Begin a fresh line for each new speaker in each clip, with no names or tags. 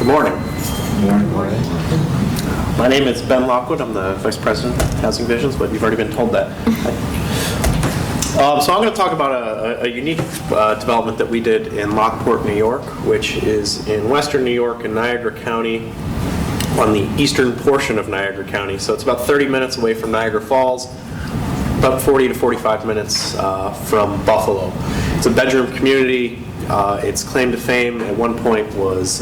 Good morning. My name is Ben Lockwood. I'm the Vice President of Housing Visions, but you've already been told that. So I'm going to talk about a unique development that we did in Lockport, New York, which is in western New York in Niagara County, on the eastern portion of Niagara County. So it's about 30 minutes away from Niagara Falls, about 40 to 45 minutes from Buffalo. It's a bedroom community. Its claim to fame at one point was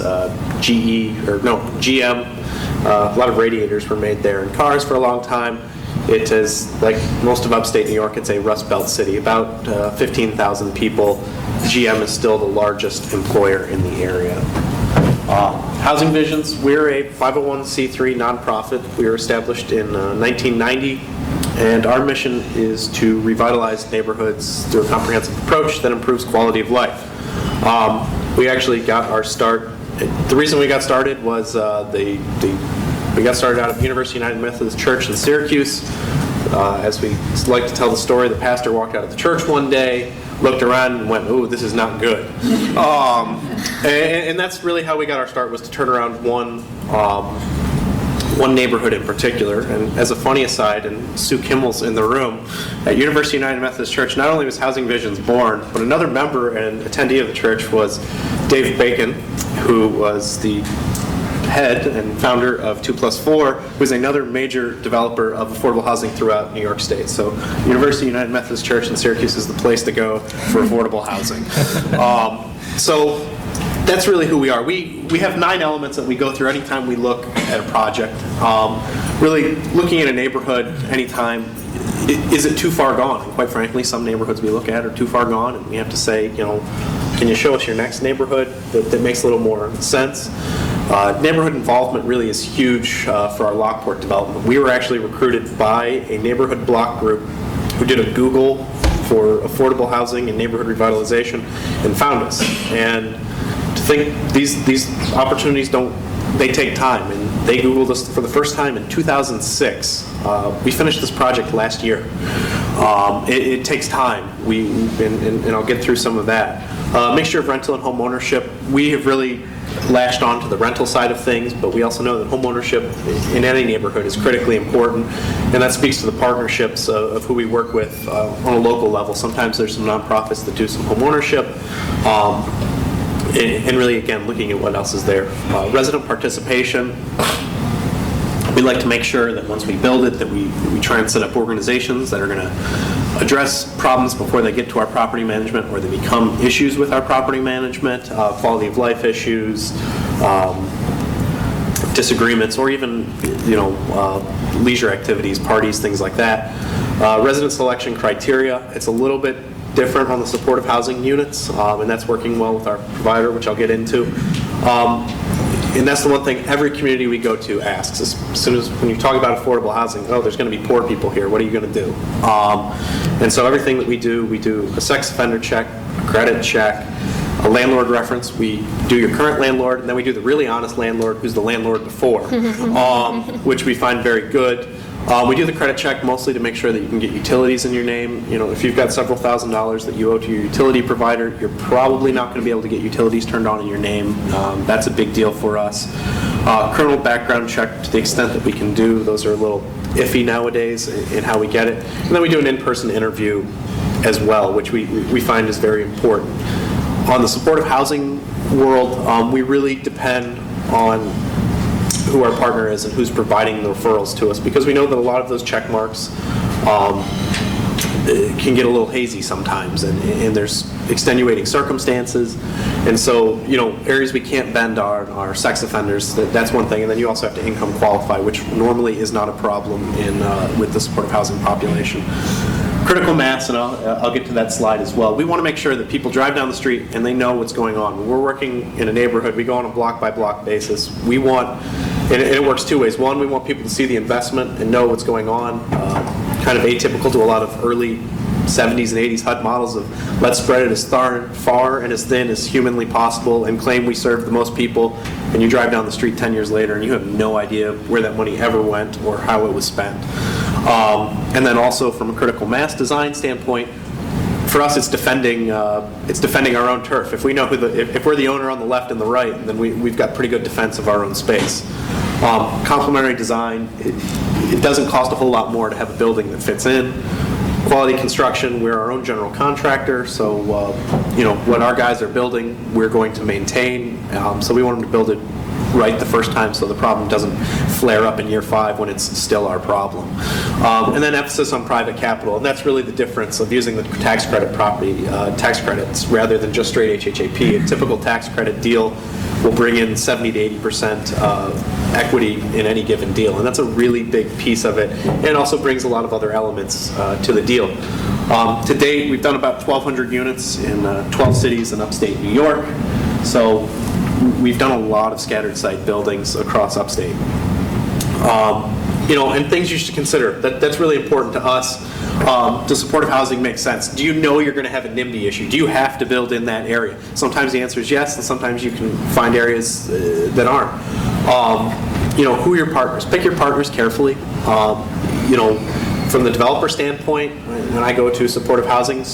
GM. A lot of radiators were made there in cars for a long time. It is, like most of upstate New York, it's a Rust Belt city, about 15,000 people. GM is still the largest employer in the area. Housing Visions, we're a 501c3 nonprofit. We were established in 1990, and our mission is to revitalize neighborhoods through a comprehensive approach that improves quality of life. We actually got our start. The reason we got started was we got started out of University United Methodist Church in Syracuse. As we like to tell the story, the pastor walked out of the church one day, looked around and went, "Ooh, this is not good." And that's really how we got our start, was to turn around one neighborhood in particular. And as a funny aside, and Sue Kimmel's in the room, at University United Methodist Church, not only was Housing Visions born, but another member and attendee of the church was Dave Bacon, who was the head and founder of 2+4, who is another major developer of affordable housing throughout New York State. So University United Methodist Church in Syracuse is the place to go for affordable housing. So that's really who we are. We have 9 elements that we go through anytime we look at a project. Really looking at a neighborhood anytime, is it too far gone? And quite frankly, some neighborhoods we look at are too far gone, and we have to say, can you show us your next neighborhood that makes a little more sense? Neighborhood involvement really is huge for our Lockport development. We were actually recruited by a neighborhood block group who did a Google for affordable housing and neighborhood revitalization and found us. And to think these opportunities they take time, and they Googled us for the first time in 2006. We finished this project last year. It takes time. And I'll get through some of that. Mixture of rental and home ownership. We have really latched on to the rental side of things, but we also know that home ownership in any neighborhood is critically important, and that speaks to the partnerships of who we work with on a local level. Sometimes there's some nonprofits that do some home ownership, and really, again, looking at what else is there. Resident participation. We like to make sure that once we build it, that we try and set up organizations that are going to address problems before they get to our property management, or they become issues with our property management, quality of life issues, disagreements, or even leisure activities, parties, things like that. Resident selection criteria. It's a little bit different on the supportive housing units, and that's working well with our provider, which I'll get into. And that's the one thing every community we go to asks. As soon as when you talk about affordable housing, there's going to be poor people here. What are you going to do? And so everything that we do a sex offender check, a credit check, a landlord reference. We do your current landlord, and then we do the really honest landlord, who's the landlord before, which we find very good. We do the credit check mostly to make sure that you can get utilities in your name. If you've got several $1,000s that you owe to your utility provider, you're probably not going to be able to get utilities turned on in your name. That's a big deal for us. Criminal background check to the extent that we can do. Those are a little iffy nowadays in how we get it. And then we do an in-person interview as well, which we find is very important. On the supportive housing world, we really depend on who our partner is and who's providing the referrals to us, because we know that a lot of those check marks can get a little hazy sometimes, and there's extenuating circumstances, and so areas we can't bend are sex offenders. That's one thing, and then you also have to income qualify, which normally is not a problem with the supportive housing population. Critical mass, and I'll get to that slide as well. We want to make sure that people drive down the street and they know what's going on. When we're working in a neighborhood, we go on a block-by-block basis. We want, and it works two ways. One, we want people to see the investment and know what's going on. Kind of atypical to a lot of early 70s and 80s HUD models of let's spread it as far and as thin as humanly possible and claim we serve the most people, and you drive down the street 10 years later and you have no idea where that money ever went or how it was spent. And then also from a critical mass design standpoint, for us, it's defending our own turf. If we know if we're the owner on the left and the right, then we've got pretty good defense of our own space. Complementary design, it doesn't cost a whole lot more to have a building that fits in. Quality construction, we're our own general contractor, so what our guys are building, we're going to maintain. So we want them to build it right the first time, so the problem doesn't flare up in year 5 when it's still our problem. And then emphasis on private capital, and that's really the difference of using the tax credit tax credits rather than just straight HHAP. A typical tax credit deal will bring in 70 to 80% equity in any given deal, and that's a really big piece of it. And it also brings a lot of other elements to the deal. To date, we've done about 1,200 units in 12 cities in upstate New York. So we've done a lot of scattered site buildings across upstate. And things you should consider. That's really important to us. Does supportive housing make sense? Do you know you're going to have a NIMBY issue? Do you have to build in that area? Sometimes the answer is yes, and sometimes you can find areas that aren't. Who are your partners? Pick your partners carefully. From the developer standpoint, when I go to supportive housing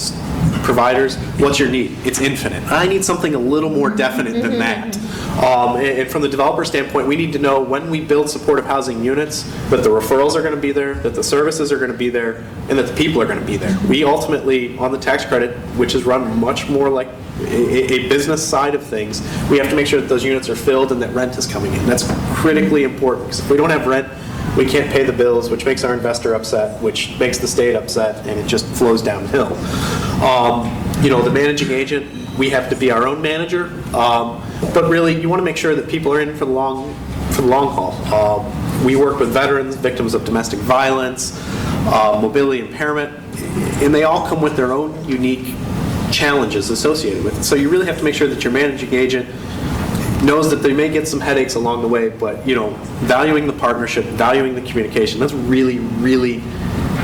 providers, what's your need? It's infinite. I need something a little more definite than that. And from the developer standpoint, we need to know when we build supportive housing units that the referrals are going to be there, that the services are going to be there, and that the people are going to be there. We ultimately, on the tax credit, which is run much more like a business side of things, we have to make sure that those units are filled and that rent is coming in. That's critically important, because if we don't have rent, we can't pay the bills, which makes our investor upset, which makes the state upset, and it just flows downhill. The managing agent, we have to be our own manager, but really you want to make sure that people are in for the long haul. We work with veterans, victims of domestic violence, mobility impairment, and they all come with their own unique challenges associated with it. So you really have to make sure that your managing agent knows that they may get some headaches along the way, but valuing the partnership, valuing the communication, that's really, really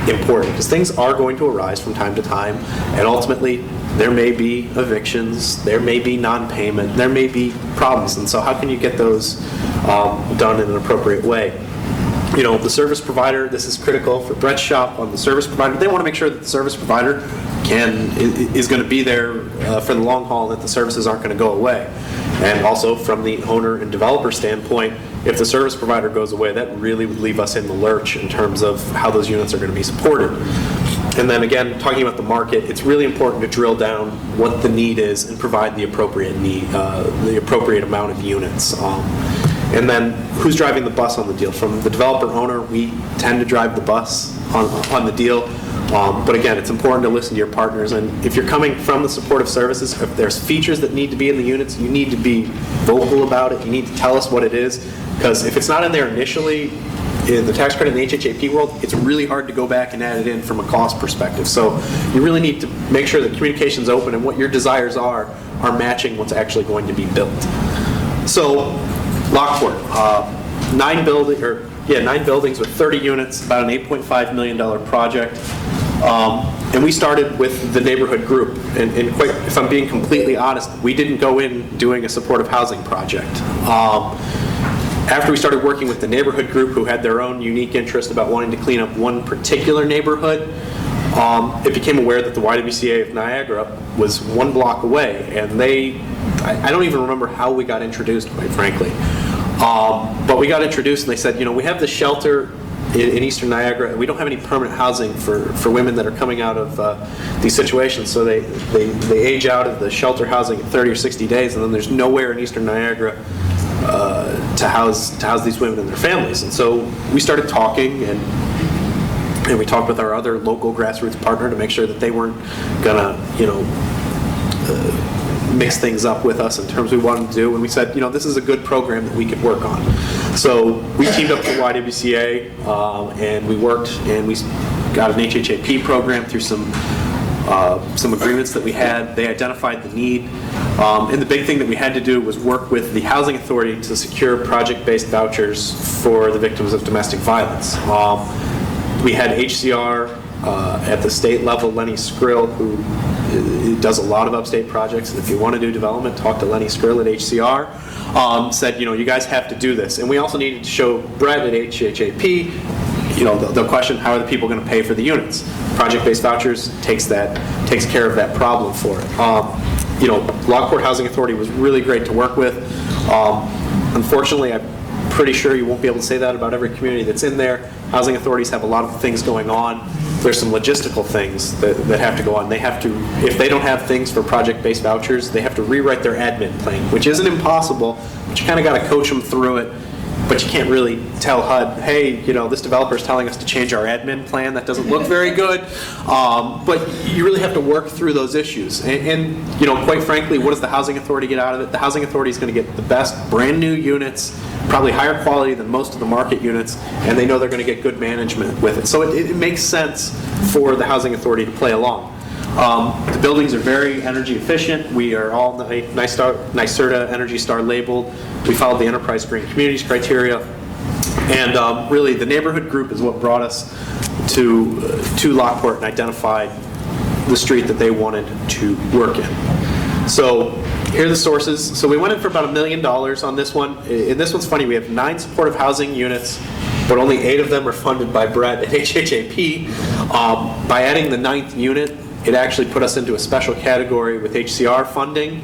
important, because things are going to arise from time to time, and ultimately there may be evictions, there may be non-payment, there may be problems, and so how can you get those done in an appropriate way? The service provider, this is critical for Brett's shop on the service provider. They want to make sure that the service provider is going to be there for the long haul, that the services aren't going to go away. And also from the owner and developer standpoint, if the service provider goes away, that really would leave us in the lurch in terms of how those units are going to be supported. And then again, talking about the market, it's really important to drill down what the need is and provide the appropriate need, the appropriate amount of units. And then who's driving the bus on the deal? From the developer owner, we tend to drive the bus on the deal. But again, it's important to listen to your partners. And if you're coming from the supportive services, if there's features that need to be in the units, you need to be vocal about it. You need to tell us what it is. Because if it's not in there initially, in the tax credit in the HHAP world, it's really hard to go back and add it in from a cost perspective. So you really need to make sure that communication's open and what your desires are matching what's actually going to be built. So Lockport, 9 buildings with 30 units, about an $8.5 million project. And we started with the neighborhood group. And if I'm being completely honest, we didn't go in doing a supportive housing project. After we started working with the neighborhood group, who had their own unique interest about wanting to clean up one particular neighborhood, it became aware that the YWCA of Niagara was 1 block away. And I don't even remember how we got introduced, quite frankly. But we got introduced and they said, we have this shelter in Eastern Niagara, and we don't have any permanent housing for women that are coming out of these situations. So they age out of the shelter housing in 30 or 60 days, and then there's nowhere in Eastern Niagara to house these women and their families. And so we started talking, and we talked with our other local grassroots partner to make sure that they weren't gonna, mix things up with us in terms we wanted to do, and we said, this is a good program that we could work on. So we teamed up with YWCA, and we worked, and we got an HHAP program through some agreements that we had. They identified the need, and the big thing that we had to do was work with the Housing Authority to secure project-based vouchers for the victims of domestic violence. We had HCR at the state level, Lenny Skrill, who does a lot of upstate projects, and if you want to do development, talk to Lenny Skrill at HCR, said, you guys have to do this. And we also needed to show Brett at HHAP, the question, how are the people going to pay for the units? Project-based vouchers takes care of that problem for it. Lockport Housing Authority was really great to work with. Unfortunately, I'm pretty sure you won't be able to say that about every community that's in there. Housing authorities have a lot of things going on. There's some logistical things that have to go on. They have to, if they don't have things for project-based vouchers, they have to rewrite their admin plan, which isn't impossible, but you kind of got to coach them through it. But you can't really tell HUD, hey, this developer is telling us to change our admin plan. That doesn't look very good. But you really have to work through those issues. And quite frankly, what does the housing authority get out of it? The housing authority is going to get the best brand new units, probably higher quality than most of the market units, and they know they're going to get good management with it. So it makes sense for the housing authority to play along. The buildings are very energy efficient. We are all NYSERDA Energy Star labeled. We followed the Enterprise Green Communities criteria. And really, the neighborhood group is what brought us to Lockport and identified the street that they wanted to work in. So here are the sources. So we went in for about $1 million on this one. And this one's funny. We have 9 supportive housing units, but only 8 of them are funded by Brett at HHAP. By adding the 9th unit, it actually put us into a special category with HCR funding,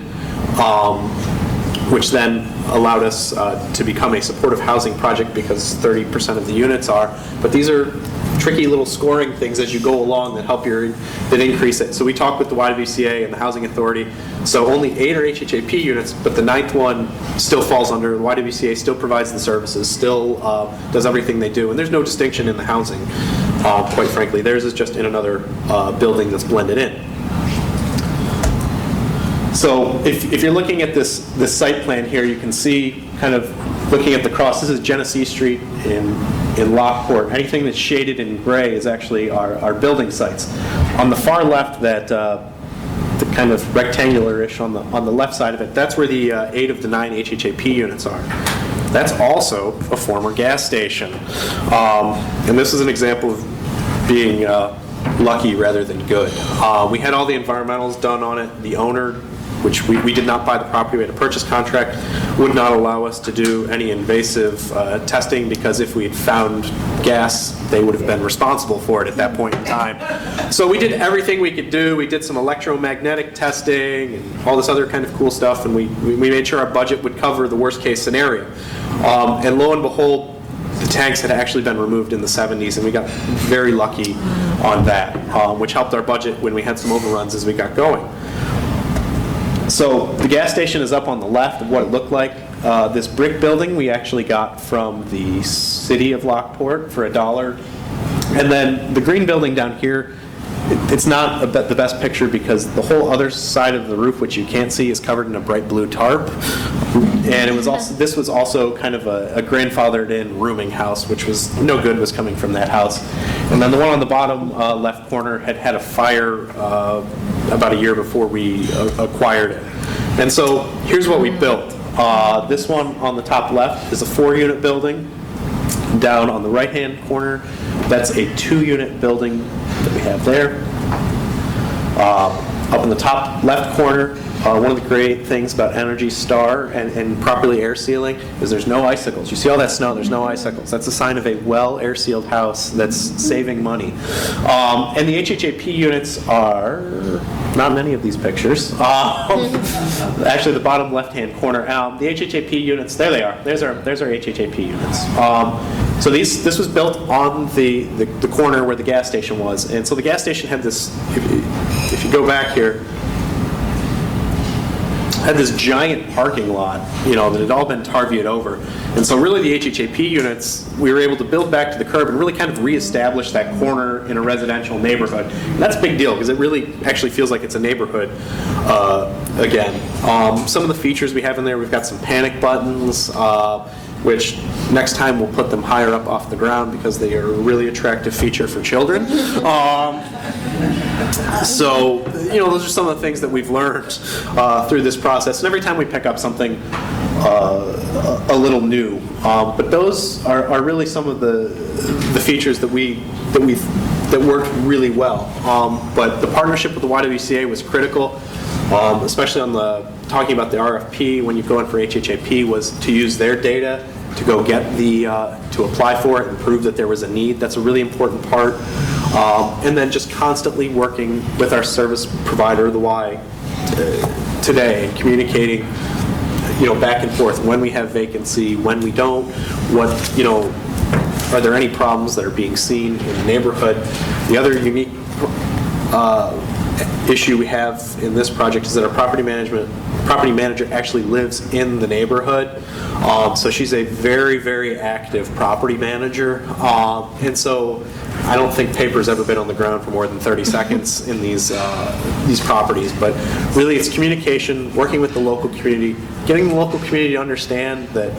which then allowed us to become a supportive housing project because 30% of the units are. But these are tricky little scoring things as you go along that increase it. So we talked with the YWCA and the Housing Authority. So only 8 are HHAP units, but the 9th one still falls under. The YWCA still provides the services, still does everything they do, and there's no distinction in the housing. Quite frankly, theirs is just in another building that's blended in. So if you're looking at this site plan here, you can see kind of looking at the cross. This is Genesee Street in Lockport. Anything that's shaded in gray is actually our building sites. On the far left, the kind of rectangular-ish on the left side of it, that's where the 8 of the 9 HHAP units are. That's also a former gas station. And this is an example of being lucky rather than good. We had all the environmentals done on it. The owner, which we did not buy the property, we had a purchase contract, would not allow us to do any invasive testing because if we had found gas, they would have been responsible for it at that point in time. So we did everything we could do. We did some electromagnetic testing and all this other kind of cool stuff, and we made sure our budget would cover the worst case scenario. And lo and behold, the tanks had actually been removed in the 70s, and we got very lucky on that, which helped our budget when we had some overruns as we got going. So the gas station is up on the left of what it looked like. This brick building we actually got from the city of Lockport for $1. And then the green building down here, it's not the best picture because the whole other side of the roof, which you can't see, is covered in a bright blue tarp. And this was also kind of a grandfathered in rooming house, which was no good was coming from that house. And then the one on the bottom left corner had a fire about a year before we acquired it. And so here's what we built. This one on the top left is a 4-unit building. Down on the right-hand corner, that's a 2-unit building that we have there. Up in the top left corner, one of the great things about Energy Star and properly air sealing is there's no icicles. You see all that snow, there's no icicles. That's a sign of a well air sealed house that's saving money. And the HHAP units are not many of these pictures. Actually, the bottom left-hand corner. The HHAP units, there they are. There's our HHAP units. So this was built on the corner where the gas station was. And so the gas station had this, if you go back here, had this giant parking lot, that had all been tarvied over. And so really the HHAP units, we were able to build back to the curb and really kind of reestablish that corner in a residential neighborhood. And that's a big deal because it really actually feels like it's a neighborhood again. Some of the features we have in there, we've got some panic buttons, which next time we'll put them higher up off the ground because they are a really attractive feature for children. So, those are some of the things that we've learned through this process. And every time we pick up something a little new, but those are really some of the features that worked really well. But the partnership with the YWCA was critical, especially on talking about the RFP when you go in for HHAP, was to use their data to go get to apply for it and prove that there was a need. That's a really important part. And then just constantly working with our service provider, the Y, today, and communicating, back and forth when we have vacancy, when we don't, what, are there any problems that are being seen in the neighborhood. The other unique issue we have in this project is that our property manager actually lives in the neighborhood. So she's a very, very active property manager. And so I don't think paper's ever been on the ground for more than 30 seconds in these properties. But really it's communication, working with the local community, getting the local community to understand that,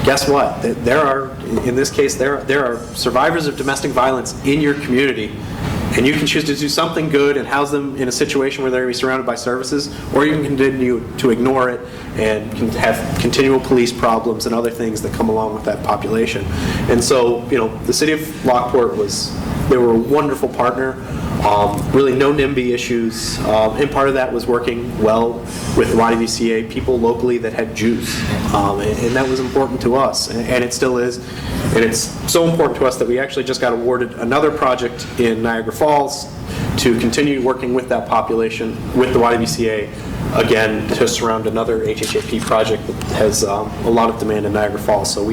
guess what? There are, in this case, there are survivors of domestic violence in your community. And you can choose to do something good and house them in a situation where they're going to be surrounded by services, or you can continue to ignore it and can have continual police problems and other things that come along with that population. And so, the city of Lockport they were a wonderful partner. Really no NIMBY issues. And part of that was working well with the YWCA, people locally that had juice. And that was important to us, and it still is. And it's so important to us that we actually just got awarded another project in Niagara Falls to continue working with that population, with the YWCA, again, to surround another HHAP project that has a lot of demand in Niagara Falls. So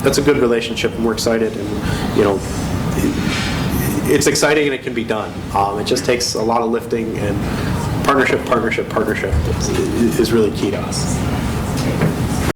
that's a good relationship, and we're excited, and it's exciting and it can be done. It just takes a lot of lifting, and partnership is really key to us.